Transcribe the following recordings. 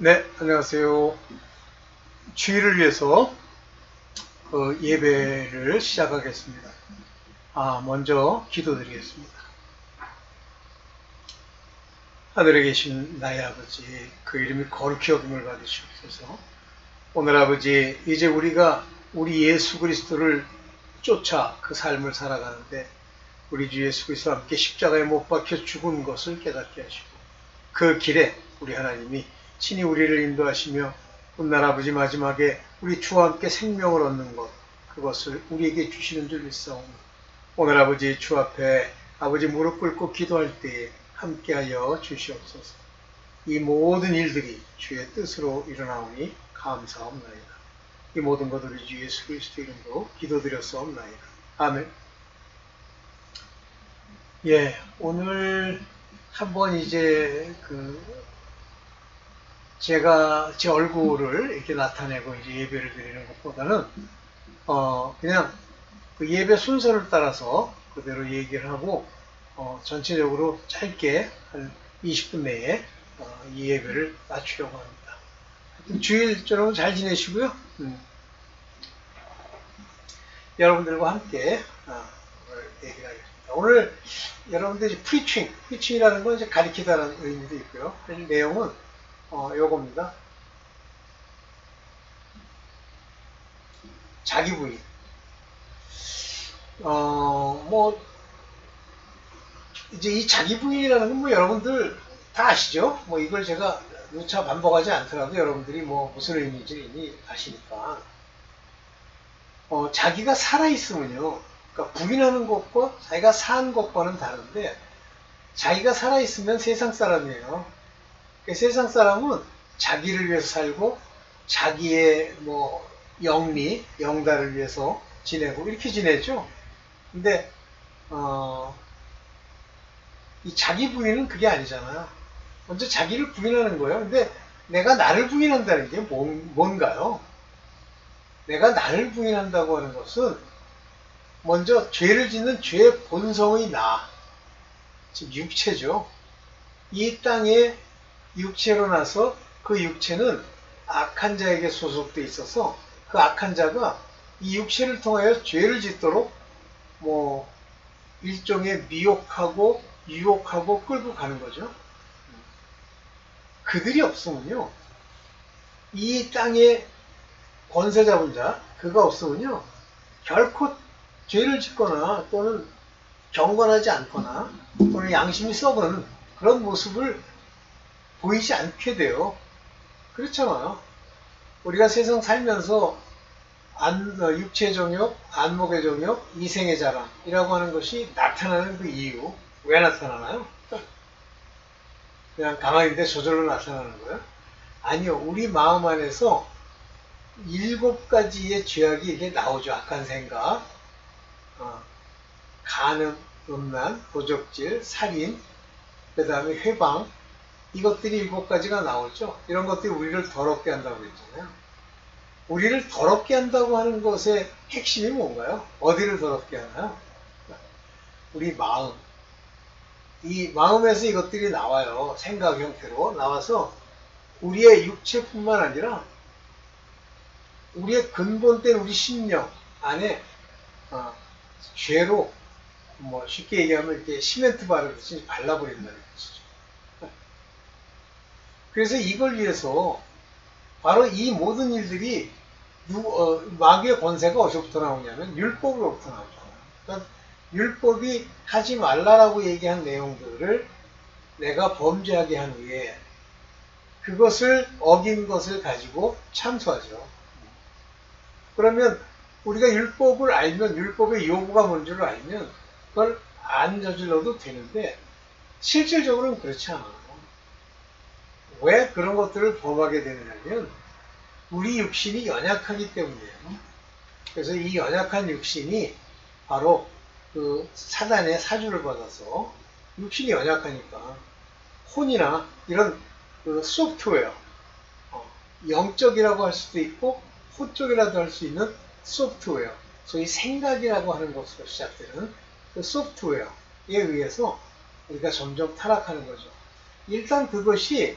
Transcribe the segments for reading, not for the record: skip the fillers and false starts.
네, 안녕하세요. 주일을 위해서 예배를 시작하겠습니다. 먼저 기도드리겠습니다. 하늘에 계신 나의 아버지, 그 이름이 거룩히 여김을 받으시옵소서. 오늘 아버지, 이제 우리가 우리 예수 그리스도를 쫓아 그 삶을 살아가는데 우리 주 예수 그리스도와 함께 십자가에 못 박혀 죽은 것을 깨닫게 하시고 그 길에 우리 하나님이 친히 우리를 인도하시며 훗날 아버지 마지막에 우리 주와 함께 생명을 얻는 것, 그것을 우리에게 주시는 줄 믿사오니 오늘 아버지 주 앞에 아버지 무릎 꿇고 기도할 때에 함께하여 주시옵소서. 이 모든 일들이 주의 뜻으로 일어나오니 감사옵나이다. 이 모든 것 우리 주 예수 그리스도 이름으로 기도드렸사옵나이다. 아멘. 예, 오늘 한번 이제 제가 제 얼굴을 이렇게 나타내고 이제 예배를 드리는 것보다는 그냥 그 예배 순서를 따라서 그대로 얘기를 하고 전체적으로 짧게 한 20분 내에 이 예배를 마치려고 합니다. 하여튼 주일 여러분 잘 지내시고요. 여러분들과 함께 오늘 얘기를 하겠습니다. 오늘 여러분들이 프리칭이라는 건 이제 가리키다라는 의미도 있고요. 내용은 요겁니다. 자기 부인. 이제 이 자기 부인이라는 건 여러분들 다 아시죠? 이걸 제가 누차 반복하지 않더라도 여러분들이 무슨 의미인지 이미 아시니까. 자기가 살아있으면요. 그러니까 부인하는 것과 자기가 산 것과는 다른데, 자기가 살아있으면 세상 사람이에요. 세상 사람은 자기를 위해서 살고, 자기의 영리, 영달을 위해서 지내고, 이렇게 지내죠. 근데, 이 자기 부인은 그게 아니잖아요. 먼저 자기를 부인하는 거예요. 근데 내가 나를 부인한다는 게 뭔가요? 내가 나를 부인한다고 하는 것은 먼저 죄를 짓는 죄의 본성의 나, 즉 육체죠. 이 땅에 육체로 나서 그 육체는 악한 자에게 소속돼 있어서 그 악한 자가 이 육체를 통하여 죄를 짓도록 일종의 미혹하고 유혹하고 끌고 가는 거죠. 그들이 없으면요, 이 땅에 권세 잡은 자, 그가 없으면요, 결코 죄를 짓거나 또는 경건하지 않거나 또는 양심이 썩은 그런 모습을 보이지 않게 돼요. 그렇잖아요. 우리가 세상 살면서 육체의 정욕, 안목의 정욕, 이생의 자랑이라고 하는 것이 나타나는 그 이유, 왜 나타나나요? 그냥 가만히 있는데 저절로 나타나는 거예요? 아니요. 우리 마음 안에서 7가지의 죄악이 이렇게 나오죠. 악한 생각, 간음, 음란, 도적질, 살인, 그 다음에 회방, 이것들이 7가지가 나오죠. 이런 것들이 우리를 더럽게 한다고 했잖아요. 우리를 더럽게 한다고 하는 것의 핵심이 뭔가요? 어디를 더럽게 하나요? 우리 마음. 이 마음에서 이것들이 나와요. 생각 형태로 나와서 우리의 육체뿐만 아니라 우리의 근본된 우리 심령 안에 죄로 쉽게 얘기하면 이렇게 시멘트 바르듯이 발라버린다는 것이죠. 그래서 이걸 위해서 바로 이 모든 일들이 마귀의 권세가 어디서부터 나오냐면 율법으로부터 나오잖아요. 그러니까 율법이 하지 말라라고 얘기한 내용들을 내가 범죄하게 한 후에 그것을 어긴 것을 가지고 참수하죠. 그러면 우리가 율법을 알면, 율법의 요구가 뭔 줄 알면 그걸 안 저질러도 되는데 실질적으로는 그렇지 않아요. 왜 그런 것들을 범하게 되느냐면 우리 육신이 연약하기 때문이에요. 그래서 이 연약한 육신이 바로 그 사단의 사주를 받아서, 육신이 연약하니까 혼이나 이런 그 소프트웨어, 영적이라고 할 수도 있고 호적이라도 할 수 있는 소프트웨어, 소위 생각이라고 하는 것으로 시작되는 그 소프트웨어에 의해서 우리가 점점 타락하는 거죠. 일단 그것이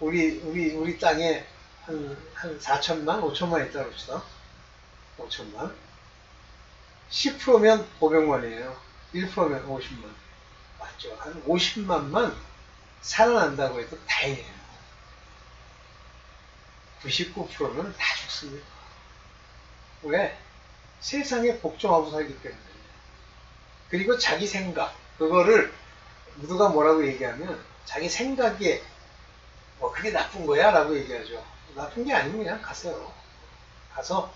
우리 땅에 한 4천만, 5천만 있다고 합시다. 5천만. 10%면 500만이에요. 1%면 50만. 맞죠? 한 50만만 살아난다고 해도 다행이에요. 99%는 다 죽습니다. 왜? 세상에 복종하고 살기 때문에. 그리고 자기 생각, 그거를 누가 뭐라고 얘기하면 자기 생각에 뭐 그게 나쁜 거야 라고 얘기하죠. 나쁜 게 아니면 그냥 가세요. 가서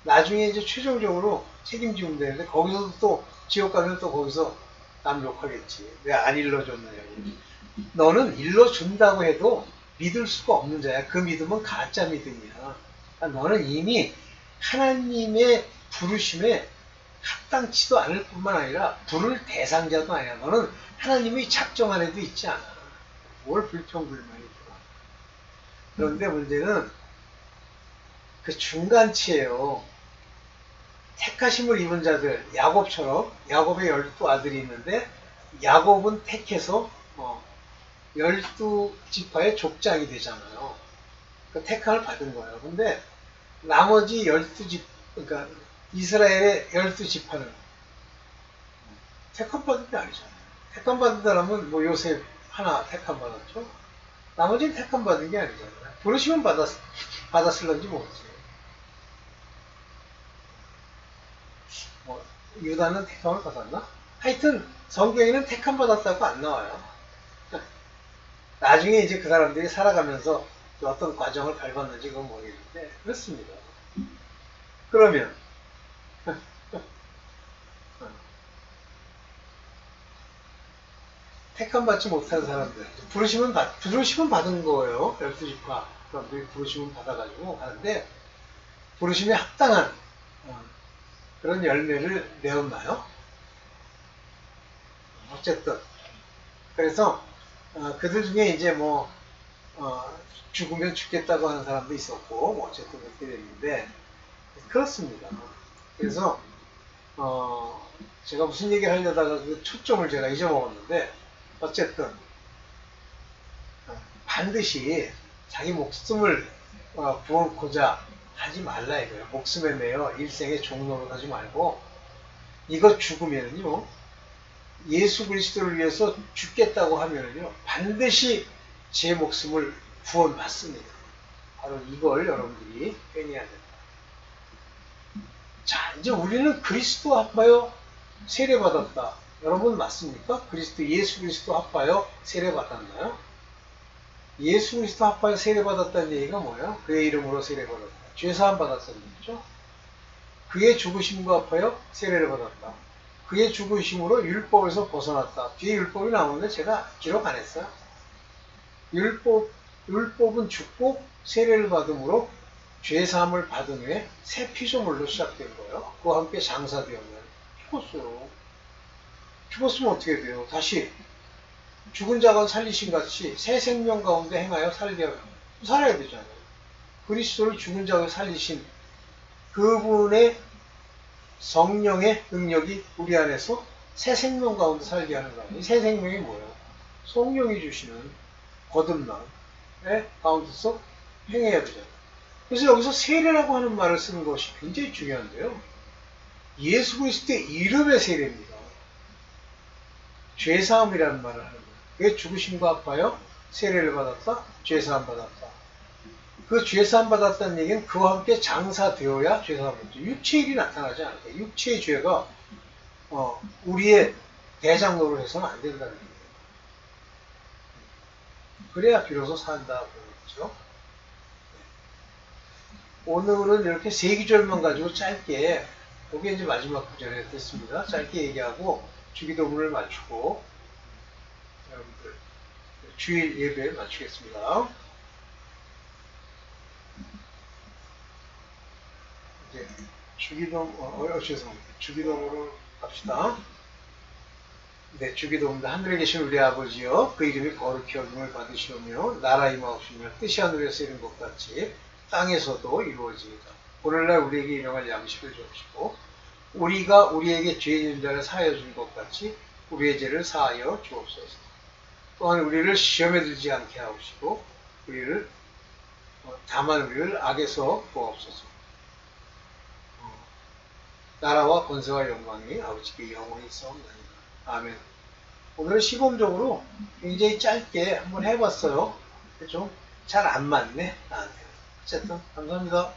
나중에 이제 최종적으로 책임지면 되는데 거기서도 또 지옥 가면 또 거기서 남 욕하겠지. 왜 안 일러줬느냐고. 너는 일러준다고 해도 믿을 수가 없는 자야. 그 믿음은 가짜 믿음이야. 그러니까 너는 이미 하나님의 부르심에 합당치도 않을 뿐만 아니라 부를 대상자도 아니야. 너는 하나님이 작정 안에도 있지 않아. 뭘 불평불만이 들어. 그런데 문제는 그 중간치예요. 택하심을 입은 자들, 야곱처럼, 야곱의 12아들이 있는데 야곱은 택해서 12지파의 족장이 되잖아요. 그 택함을 받은 거예요. 근데 나머지 12집, 그러니까 이스라엘의 12지파는 택함 받은 게 아니잖아요. 택함 받은 사람은 뭐 요셉 하나 택함 받았죠. 나머지는 택함 받은 게 아니잖아요. 부르시면 받았을런지 모르겠어요. 뭐 유다는 택함을 받았나? 하여튼 성경에는 택함 받았다고 안 나와요. 나중에 이제 그 사람들이 살아가면서 어떤 과정을 밟았는지 그건 모르겠는데 그렇습니다. 그러면 택함 받지 못한 사람들 부르시면 받은 거예요. 12지파 사람들이 부르시면 받아가지고 하는데 부르심에 합당한 그런 열매를 내었나요? 어쨌든 그래서 그들 중에 이제 뭐 죽으면 죽겠다고 하는 사람도 있었고 뭐 어쨌든 그렇게 됐는데 그렇습니다. 그래서 제가 무슨 얘기를 하려다가 그 초점을 제가 잊어먹었는데 어쨌든 반드시 자기 목숨을 구원코자 하지 말라 이거예요. 목숨에 매여 일생의 종로로 하지 말고 이거 죽으면요 예수 그리스도를 위해서 죽겠다고 하면요 반드시 제 목숨을 구원받습니다. 바로 이걸 여러분들이 회개해야 된다. 자, 이제 우리는 그리스도 합하여 세례받았다. 여러분 맞습니까? 예수 그리스도 합하여 세례받았나요? 예수 그리스도 합하여 세례받았다는 얘기가 뭐예요? 그의 이름으로 세례받았다. 죄사함 받았다는 얘기죠. 그의 죽으심과 합하여 세례를 받았다. 그의 죽으심으로 율법에서 벗어났다. 뒤에 율법이 나오는데 제가 기록 안 했어요. 율법은 죽고 세례를 받음으로 죄사함을 받은 후에 새 피조물로 시작된 거예요. 그와 함께 장사되었나요? 죽었어요. 죽었으면 어떻게 돼요? 다시 죽은 자가 살리신 같이 새 생명 가운데 행하여 살아야 되잖아요. 그리스도를 죽은 자가 살리신 그분의 성령의 능력이 우리 안에서 새 생명 가운데 살게 하는 거 아니에요? 새 생명이 뭐예요? 성령이 주시는 거듭남의 가운데서 행해야 되잖아요. 그래서 여기서 세례라고 하는 말을 쓰는 것이 굉장히 중요한데요. 예수 그리스도의 이름의 세례입니다. 죄사함이라는 말을 하는 거예요. 그게 죽으심과 합하여 세례를 받았다, 죄사함 받았다. 그 죄사함 받았다는 얘기는 그와 함께 장사되어야 죄사함 받죠. 육체의 일이 나타나지 않을까. 육체의 죄가 우리의 대장로로 해서는 안 된다는 얘기예요. 그래야 비로소 산다고 그러죠. 오늘은 이렇게 세기절만 가지고 짧게, 그게 이제 마지막 구절에 됐습니다. 짧게 얘기하고 주기도문을 맞추고 여러분들 주일 예배 마치겠습니다. 이제 죄송합니다. 주기도문으로 갑시다. 네, 주기도문입니다. 하늘에 계신 우리 아버지여, 그 이름이 거룩히 여김을 받으시오며 나라 임하옵시며 뜻이 하늘에서 이룬 것 같이 땅에서도 이루어지이다. 오늘날 우리에게 일용할 양식을 주옵시고 우리가 우리에게 죄 있는 자를 사하여 준 것 같이 우리의 죄를 사하여 주옵소서. 또한 우리를 시험에 들지 않게 하옵시고 우리를 다만 우리를 악에서 구하옵소서. 나라와 권세와 영광이 아버지께 영원히 있사옵나이다. 아멘. 오늘은 시범적으로 굉장히 짧게 한번 해봤어요. 좀 잘 안 맞네 나한테. 어쨌든 감사합니다.